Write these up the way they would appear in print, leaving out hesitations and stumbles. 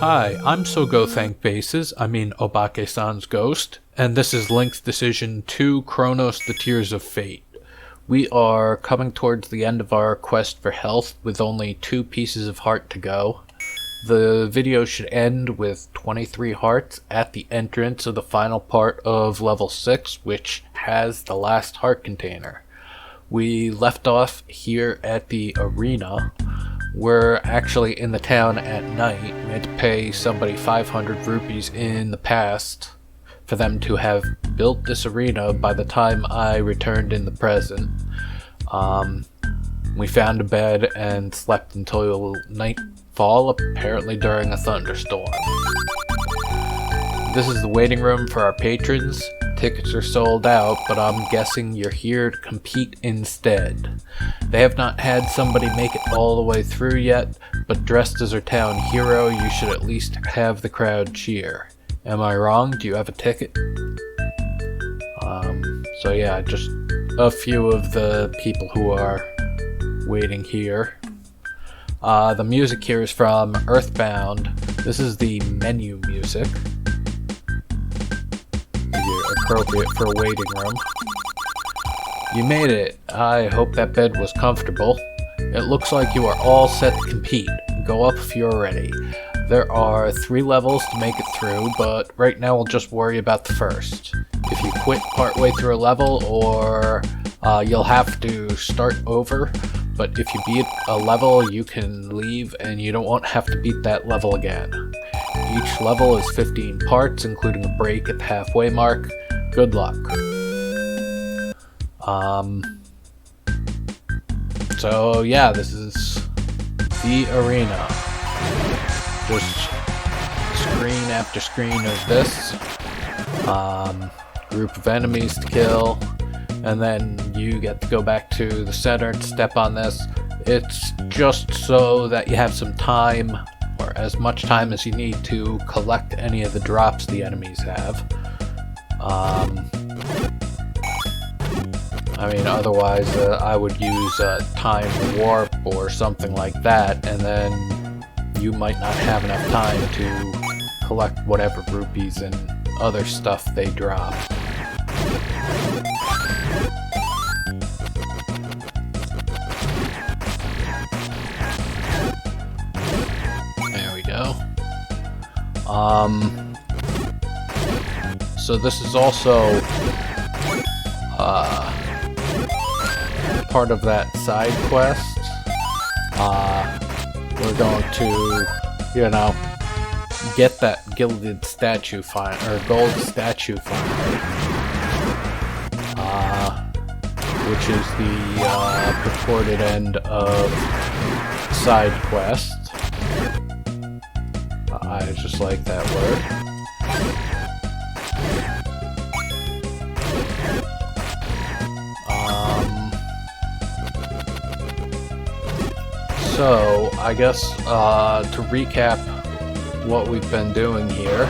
Hi, I'm Sogo Thank Faces, Obake-san's ghost, and this is Link's Decision 2 Chronos the Tears of Fate. We are coming towards the end of our quest for health with only 2 pieces of heart to go. The video should end with 23 hearts at the entrance of the final part of level 6, which has the last heart container. We left off here at the arena. We're actually in the town at night. We had to pay somebody 500 rupees in the past for them to have built this arena by the time I returned in the present. We found a bed and slept until nightfall, apparently during a thunderstorm. This is the waiting room for our patrons. Tickets are sold out, but I'm guessing you're here to compete instead. They have not had somebody make it all the way through yet, but dressed as our town hero, you should at least have the crowd cheer. Am I wrong? Do you have a ticket? So yeah, just a few of the people who are waiting here. The music here is from Earthbound. This is the menu music. Appropriate for a waiting room. You made it. I hope that bed was comfortable. It looks like you are all set to compete. Go up if you're ready. There are 3 levels to make it through, but right now we'll just worry about the first. If you quit partway through a level, or you'll have to start over, but if you beat a level, you can leave and you won't have to beat that level again. Each level is 15 parts, including a break at the halfway mark. Good luck. So yeah, this is the arena. Just screen after screen of this. Group of enemies to kill, and then you get to go back to the center and step on this. It's just so that you have some time, or as much time as you need to collect any of the drops the enemies have. Otherwise I would use time warp or something like that, and then you might not have enough time to collect whatever rupees and other stuff they drop. There we go. So this is also part of that side quest. We're going to, get that gilded statue or gold statue finally, which is the purported end of side quest. I just like that word. So, I guess, to recap what we've been doing here,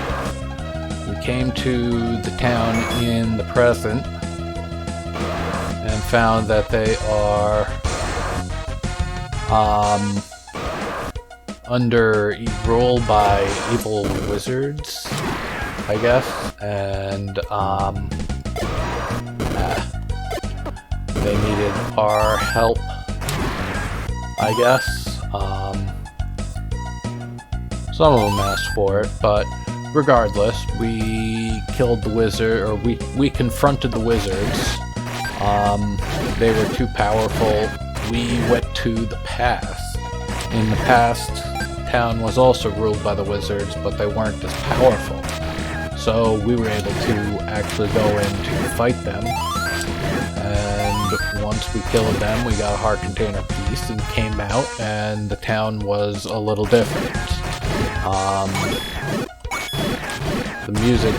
we came to the town in the present and found that they are under rule by evil wizards, I guess, and they needed our help, I guess. Some of them asked for it, but regardless, we killed the wizard, or we confronted the wizards. They were too powerful. We went to the past. In the past, town was also ruled by the wizards, but they weren't as powerful. So we were able to actually go in to fight them. And once we killed them, we got a heart container piece and came out, and the town was a little different. The music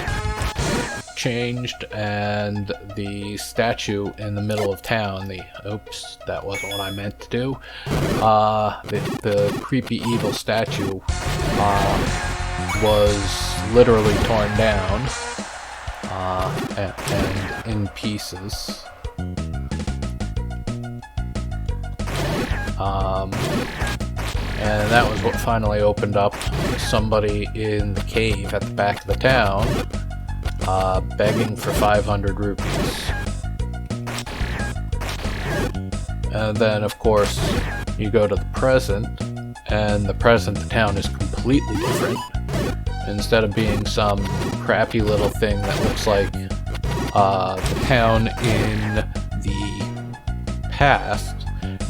changed, and the statue in the middle of town, oops, that wasn't what I meant to do. The creepy evil statue was literally torn down and in pieces. And that was what finally opened up somebody in the cave at the back of the town, begging for 500 rupees. And then, of course, you go to the present, and the present, the town is completely different. Instead of being some crappy little thing that looks like the town in the past,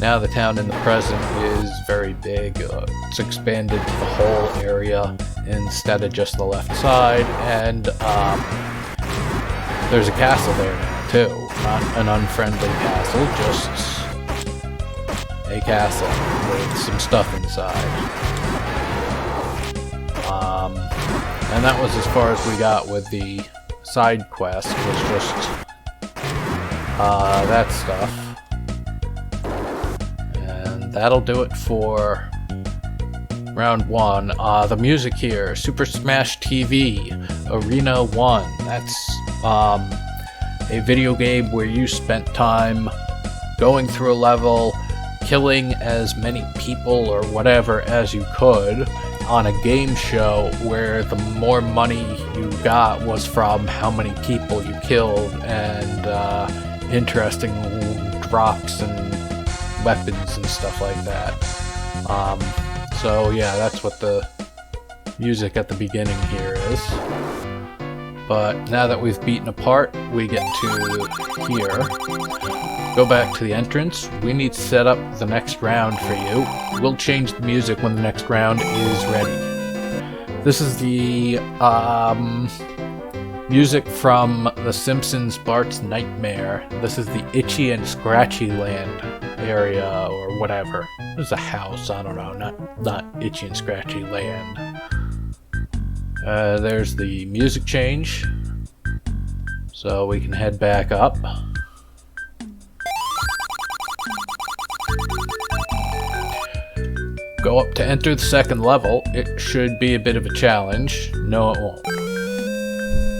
now the town in the present is very big. It's expanded to the whole area instead of just the left side, and there's a castle there now too. Not an unfriendly castle, just a castle with some stuff inside. And that was as far as we got with the side quest, was just that stuff. And that'll do it for round 1. The music here, Super Smash TV, Arena 1. That's a video game where you spent time going through a level, killing as many people or whatever as you could on a game show where the more money you got was from how many people you killed and interesting drops and weapons and stuff like that. So yeah, that's what the music at the beginning here is. But now that we've beaten a part, we get to here. Go back to the entrance. We need to set up the next round for you. We'll change the music when the next round is ready. This is the music from The Simpsons Bart's Nightmare. This is the Itchy and Scratchy Land area or whatever. There's a house, I don't know, not Itchy and Scratchy Land. There's the music change. So we can head back up. Go up to enter the second level. It should be a bit of a challenge. No, it won't.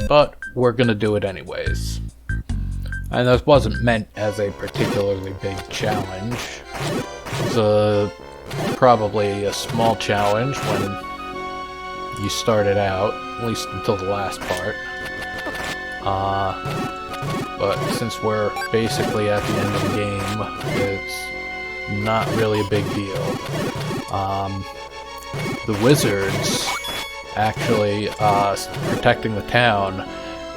But we're gonna do it anyways. And this wasn't meant as a particularly big challenge. It's probably a small challenge when you started out, at least until the last part. But since we're basically at the end of the game, it's not really a big deal. The wizards actually protecting the town,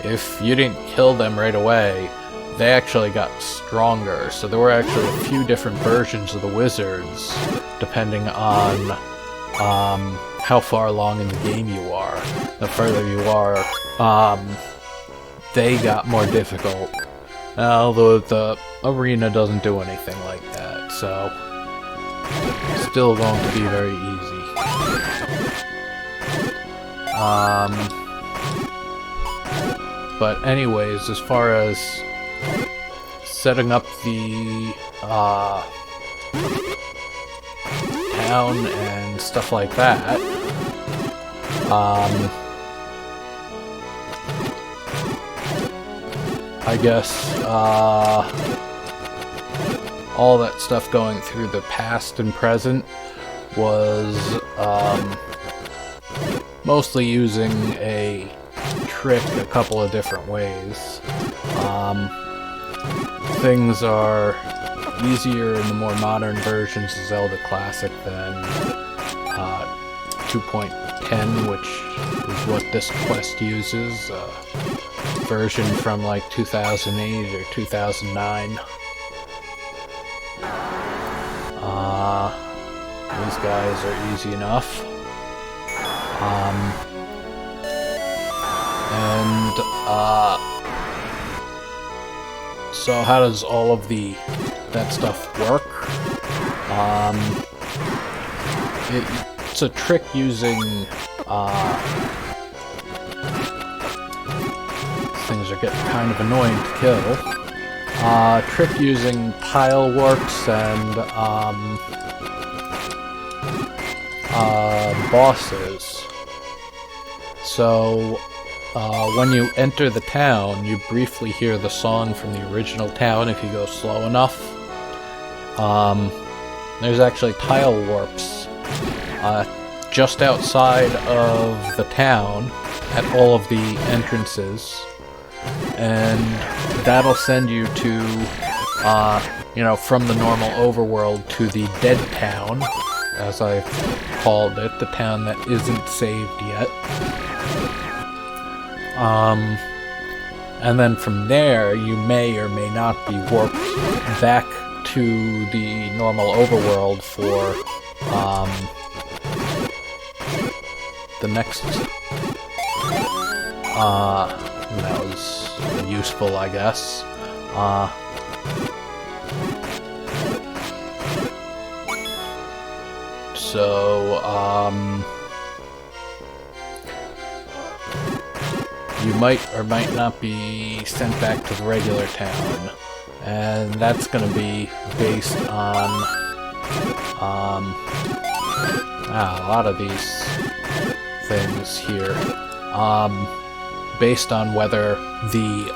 if you didn't kill them right away, they actually got stronger. So there were actually a few different versions of the wizards depending on how far along in the game you are. The further you are, they got more difficult. Although the arena doesn't do anything like that, so still going to be very easy. But anyways, as far as setting up the town and stuff like that, I guess all that stuff going through the past and present was mostly using a trick a couple of different ways. Things are easier in the more modern versions of Zelda Classic than 2.10, which is what this quest uses. Version from like 2008 or 2009. These guys are easy enough. So how does all of that stuff work? It's a trick using things are getting kind of annoying to kill. Trick using tile warps and bosses. So when you enter the town, you briefly hear the song from the original town if you go slow enough. There's actually tile warps just outside of the town at all of the entrances, and that'll send you to, you know, from the normal overworld to the dead town, as I called it, the town that isn't saved yet. And then from there, you may or may not be warped back to the normal overworld for, the next, that was useful, I guess. You might or might not be sent back to the regular town, and that's going to be based on a lot of these things here, based on whether the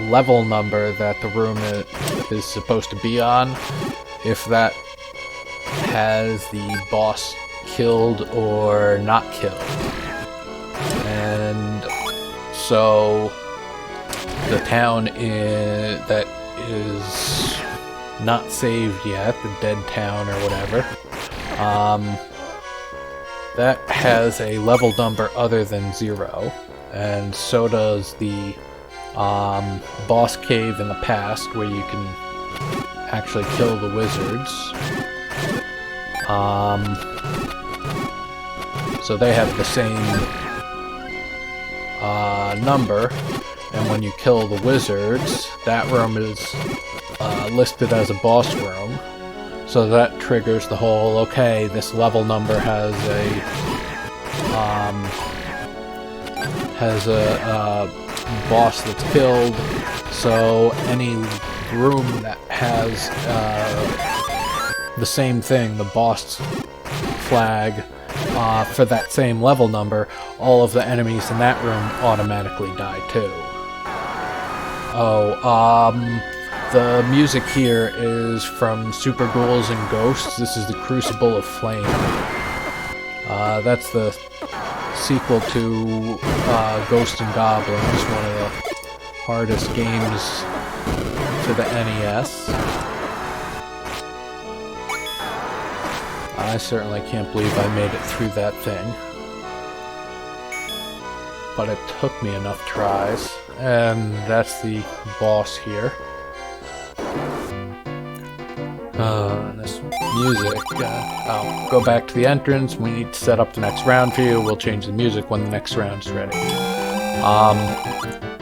level number that the room is supposed to be on, if that has the boss killed or not killed. And so the town that is not saved yet, the dead town or whatever, that has a level number other than 0, and so does the boss cave in the past, where you can actually kill the wizards. So they have the same number, and when you kill the wizards, that room is listed as a boss room. So that triggers the whole, okay, this level number has a boss that's killed, so any room that has the same thing, the boss flag, for that same level number, all of the enemies in that room automatically die too. The music here is from Super Ghouls and Ghosts. This is the Crucible of Flame. That's the sequel to Ghosts and Goblins, one of the hardest games to the NES. I certainly can't believe I made it through that thing. But it took me enough tries. And that's the boss here. This music, I'll go back to the entrance. We need to set up the next round for you. We'll change the music when the next round's ready.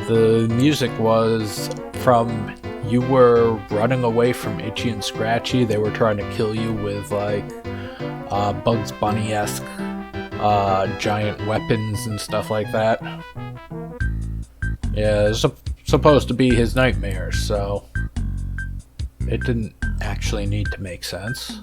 The music was from, you were running away from Itchy and Scratchy. They were trying to kill you with, like, Bugs Bunny-esque giant weapons and stuff like that. Yeah, it's supposed to be his nightmares, so it didn't actually need to make sense.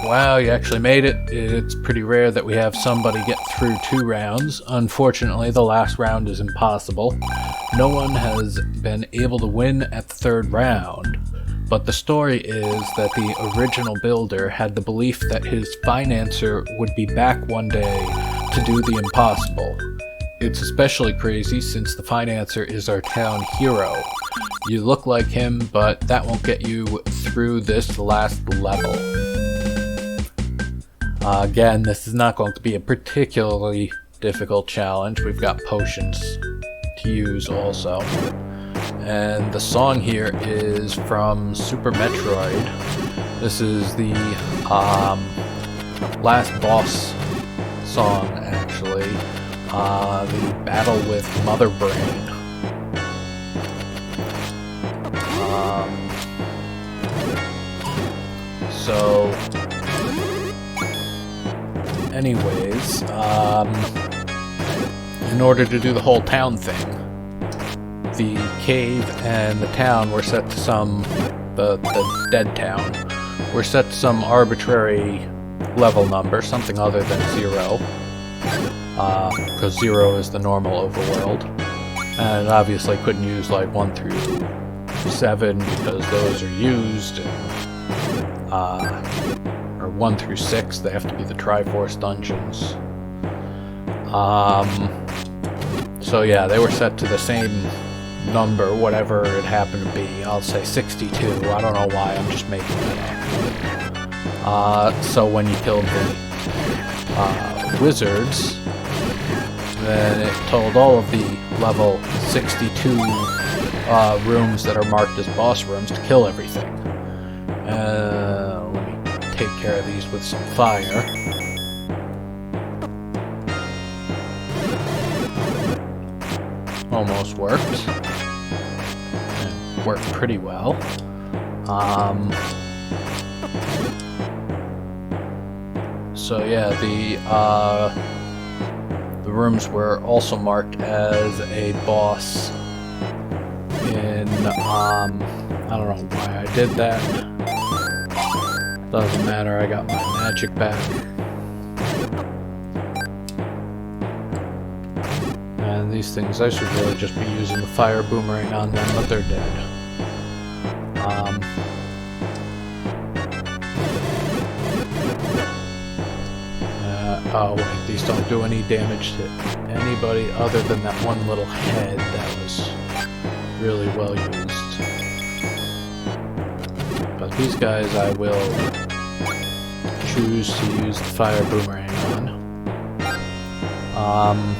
Wow, you actually made it. It's pretty rare that we have somebody get through 2 rounds. Unfortunately, the last round is impossible. No one has been able to win at the 3rd round, but the story is that the original builder had the belief that his financer would be back one day to do the impossible. It's especially crazy since the financer is our town hero. You look like him, but that won't get you through this last level. Again, this is not going to be a particularly difficult challenge. We've got potions to use also. And the song here is from Super Metroid. This is the last boss song, actually. The battle with Mother Brain. Anyways, in order to do the whole town thing, the cave and the town were set to the dead town, were set to some arbitrary level number, something other than 0, because 0 is the normal overworld, and obviously couldn't use like 1 through 7 because those are used, or 1 through 6, they have to be the Triforce dungeons. So yeah, they were set to the same number, whatever it happened to be. I'll say 62. I don't know why, I'm just making it up. So when you killed the wizards, then it told all of the level 62 rooms that are marked as boss rooms to kill everything. Let me take care of these with some fire. Almost worked. And worked pretty well. So yeah, the rooms were also marked as a boss in, I don't know why I did that. Doesn't matter, I got my magic back. And these things, I should really just be using the fire boomerang on them, but they're dead. Oh wait, these don't do any damage to anybody other than that one little head that was really well used. But these guys I will choose to use the fire boomerang on.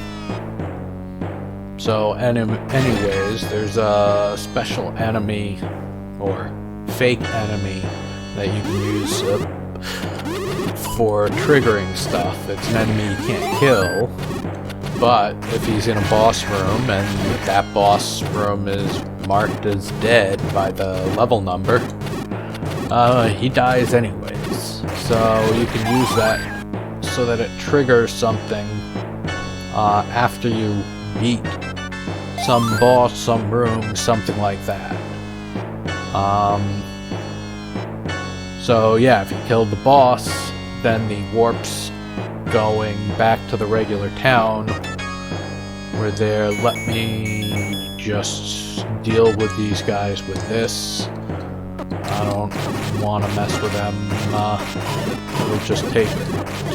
So anyways, there's a special enemy, or fake enemy, that you can use for triggering stuff. It's an enemy you can't kill, but if he's in a boss room and that boss room is marked as dead by the level number, he dies anyways. So you can use that so that it triggers something after you beat some boss, some room, something like that. So yeah, if you killed the boss, then the warps going back to the regular town were there. Let me just deal with these guys with this. I don't want to mess with them. It'll just take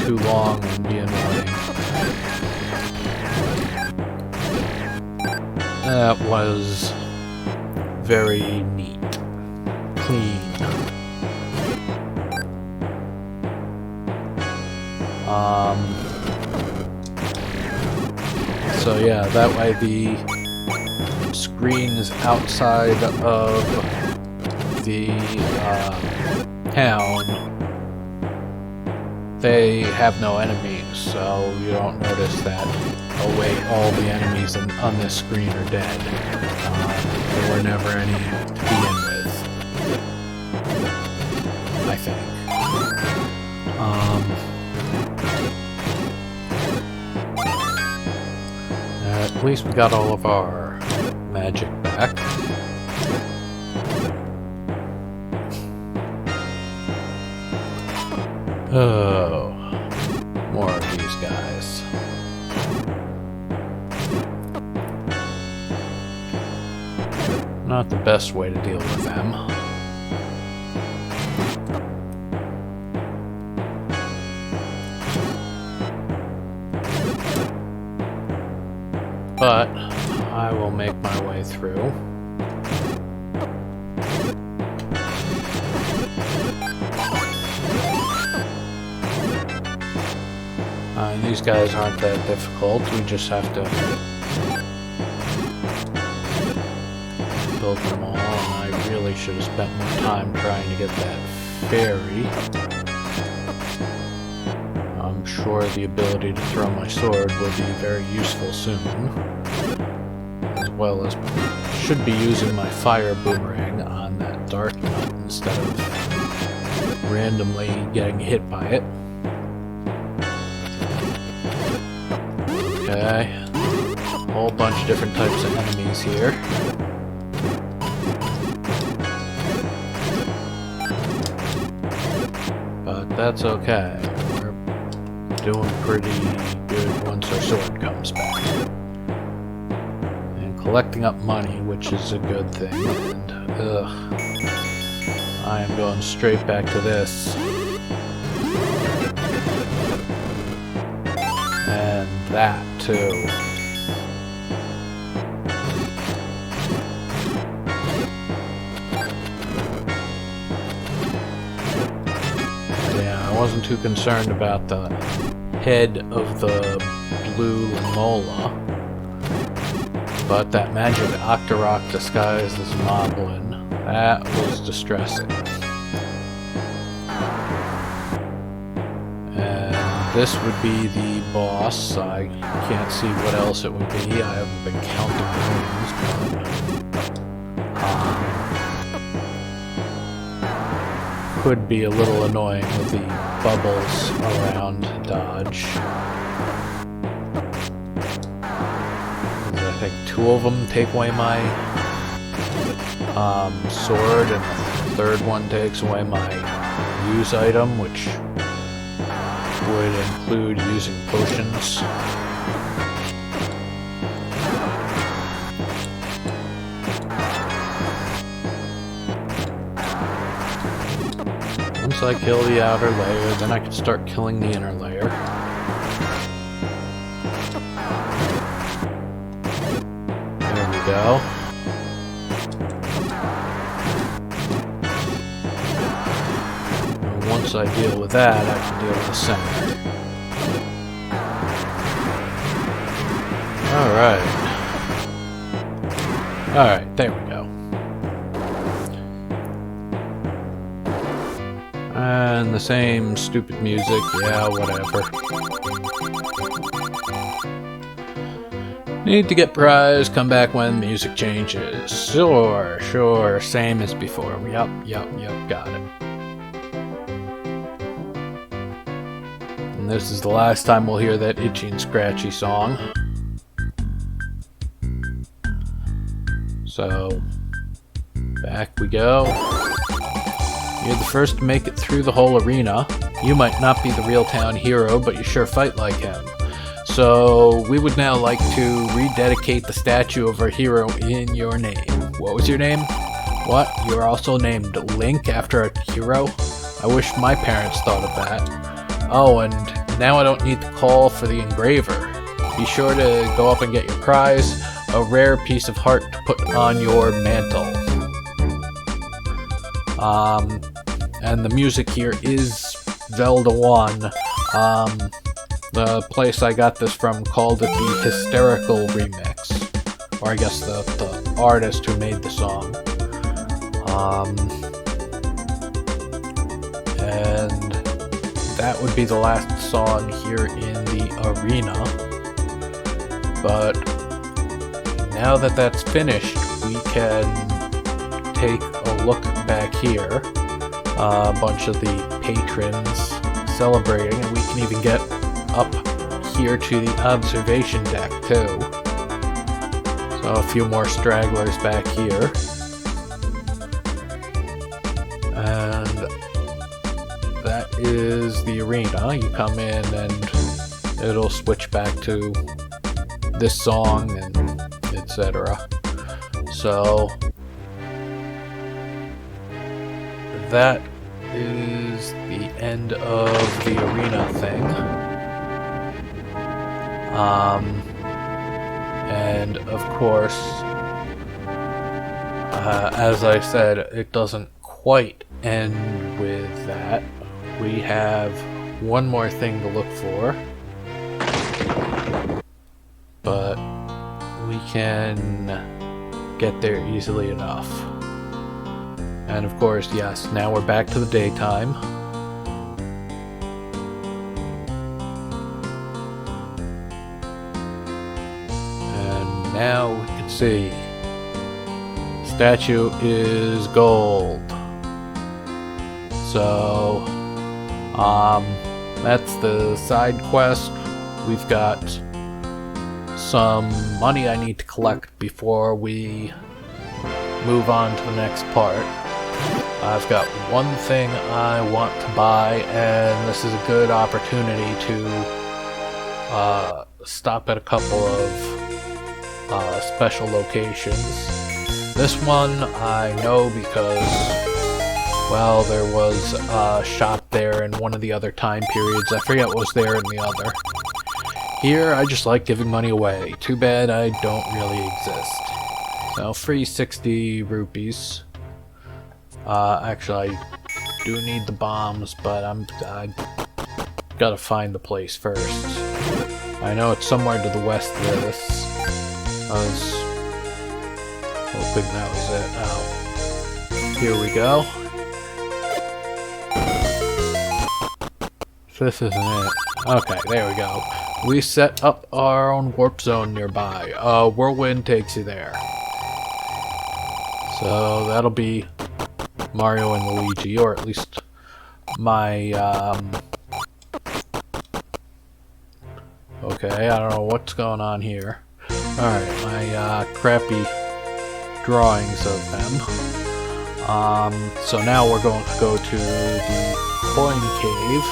too long and be annoying. That was very neat. Clean. So yeah, that way the screens outside of the town, they have no enemies, so you don't notice that, oh wait, all the enemies on this screen are dead. There were never any to begin with, I think. At least we got all of our magic back. Oh, more of these guys. Not the best way to deal with them. But I will make my way through. These guys aren't that difficult, we just have to build them all, and I really should have spent more time trying to get that fairy. I'm sure the ability to throw my sword will be very useful soon, as well as should be using my fire boomerang on that dark nut instead of randomly getting hit by it. Okay, a whole bunch of different types of enemies here. But that's okay. We're doing pretty good once our sword comes back. And collecting up money, which is a good thing. And Ugh. I am going straight back to this. And that, too. Yeah, I wasn't too concerned about the head of the blue mola. But that magic Octorok disguised as Moblin, that was distressing. And this would be the boss. I can't see what else it would be. I haven't been counting rooms, but could be a little annoying with the bubbles around dodge. I think 2 of them take away my sword, and the third one takes away my use item, which would include using potions. Once I kill the outer layer, then I can start killing the inner layer. There we go. And once I deal with that, I can deal with the center. Alright, there we go. And the same stupid music, yeah, whatever. Need to get prize, come back when music changes. Sure, same as before. Yup, got it. And this is the last time we'll hear that itchy and scratchy song. So, back we go. You're the first to make it through the whole arena. You might not be the real town hero, but you sure fight like him. So, we would now like to rededicate the statue of our hero in your name. What was your name? What? You're also named Link after a hero? I wish my parents thought of that. Oh, and now I don't need to call for the engraver. Be sure to go up and get your prize, a rare piece of heart to put on your mantle. And the music here is Zelda 1. The place I got this from called it the Hysterical Remix. Or I guess the artist who made the song. And that would be the last song here in the arena. But now that that's finished, we can take a look back here. A bunch of the patrons celebrating, and we can even get up here to the observation deck too. So a few more stragglers back here. And that is the arena. You come in and it'll switch back to this song and etc. So that is the end of the arena thing. And of course, as I said, it doesn't quite end with that. We have one more thing to look for, but we can get there easily enough. And of course, yes, now we're back to the daytime. And now we can see statue is gold. So, that's the side quest. We've got some money I need to collect before we move on to the next part. I've got one thing I want to buy, and this is a good opportunity to stop at a couple of special locations. This one I know because, well, there was a shop there in one of the other time periods. I forget what was there in the other. Here, I just like giving money away. Too bad I don't really exist. So, free 60 rupees. Actually, I do need the bombs, but I gotta find the place first. I know it's somewhere to the west of this. I was hoping that was it. Oh. Here we go. This isn't it. Okay, there we go. We set up our own warp zone nearby. Whirlwind takes you there. So that'll be Mario and Luigi, or at least my, okay, I don't know what's going on here. Alright, my, crappy drawings of them. So now we're going to go to the coin cave.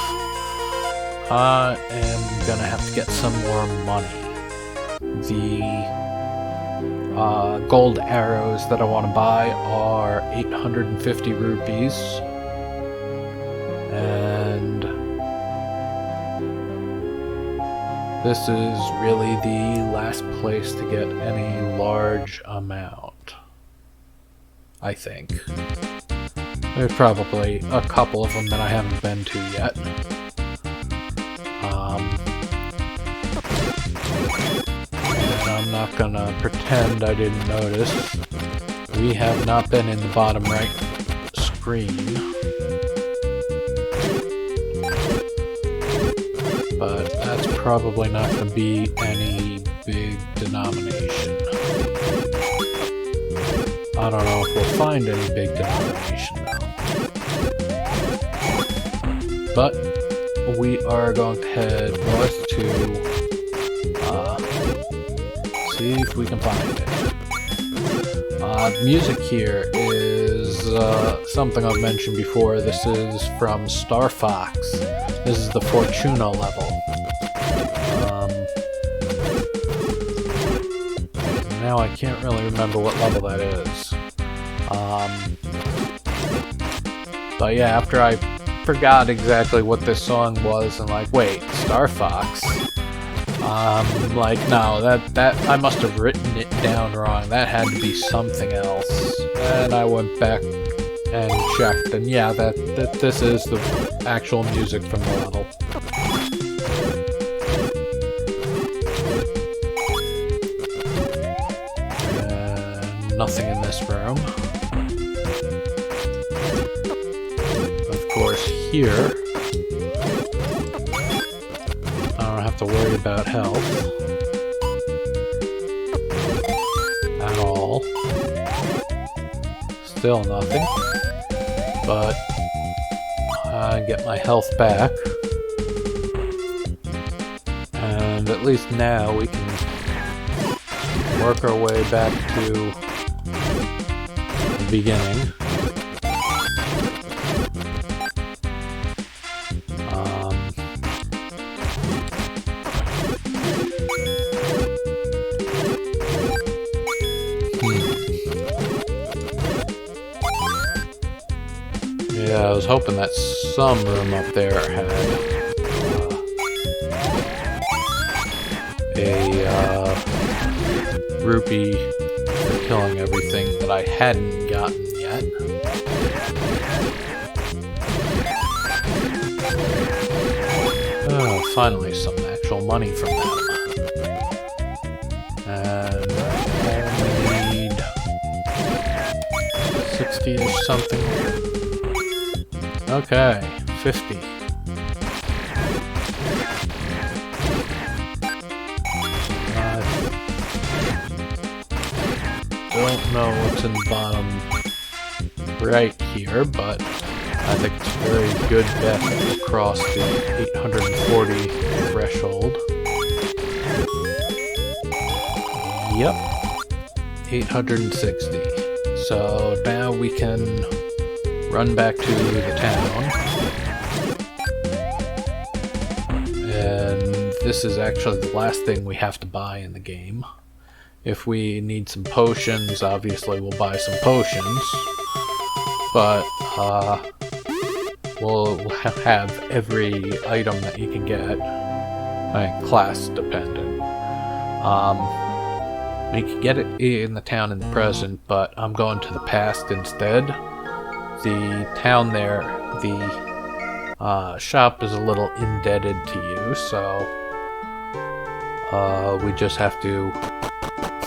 And gonna have to get some more money. The gold arrows that I want to buy are 850 rupees. And this is really the last place to get any large amount, I think. There's probably a couple of them that I haven't been to yet. And I'm not gonna pretend I didn't notice. We have not been in the bottom right screen. But that's probably not gonna be any big denomination. I don't know if we'll find any big denomination though. But we are going to head north to see if we can find it. Music here is something I've mentioned before. This is from Star Fox. This is the Fortuna level. Now I can't really remember what level that is. But yeah, after I forgot exactly what this song was and like, wait, Star Fox? Like, no, that I must have written it down wrong. That had to be something else. And I went back and checked, and yeah, this is the actual music from the level. And nothing in this room. Of course, here I don't have to worry about health at all. Still nothing, but I get my health back, and at least now we can work our way back to the beginning. Yeah, I was hoping that some room up there had a rupee for killing everything that I hadn't gotten yet. Oh, finally some actual money from them. And I need 60 or something. Okay, 50. I don't know what's in the bottom right here, but I think it's a very good bet to cross the 840 threshold. Yep, 860. So now we can run back to the town, and this is actually the last thing we have to buy in the game. If we need some potions, obviously we'll buy some potions. But, we'll have every item that you can get. Class dependent. You can get it in the town in the present, but I'm going to the past instead. The town there, the shop is a little indebted to you, so we just have to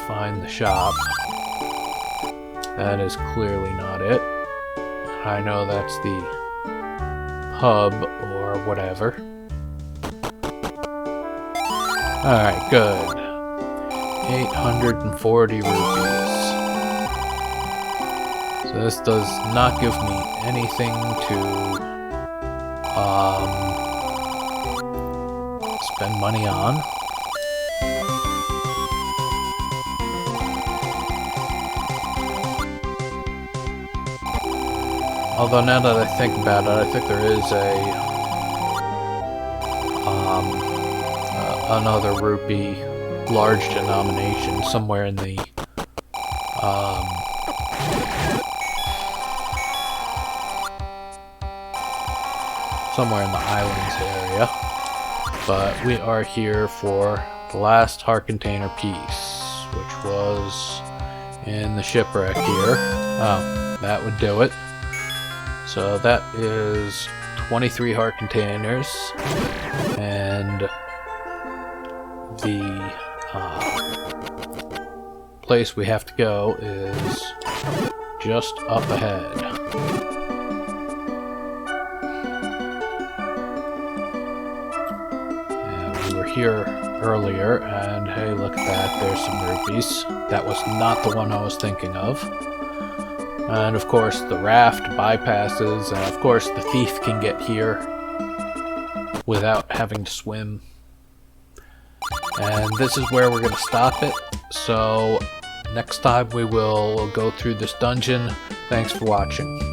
find the shop. That is clearly not it. I know that's the pub or whatever. Alright, good. 840 rupees. So this does not give me anything to spend money on. Although now that I think about it, I think there is another rupee large denomination somewhere in the islands area. But we are here for the last heart container piece, which was in the shipwreck here. Oh, that would do it. So that is 23 heart containers, and the place we have to go is just up ahead. And we were here earlier, and hey, look at that, there's some rupees. That was not the one I was thinking of. And of course the raft bypasses, and of course the thief can get here without having to swim. And this is where we're going to stop it. So next time we will go through this dungeon. Thanks for watching.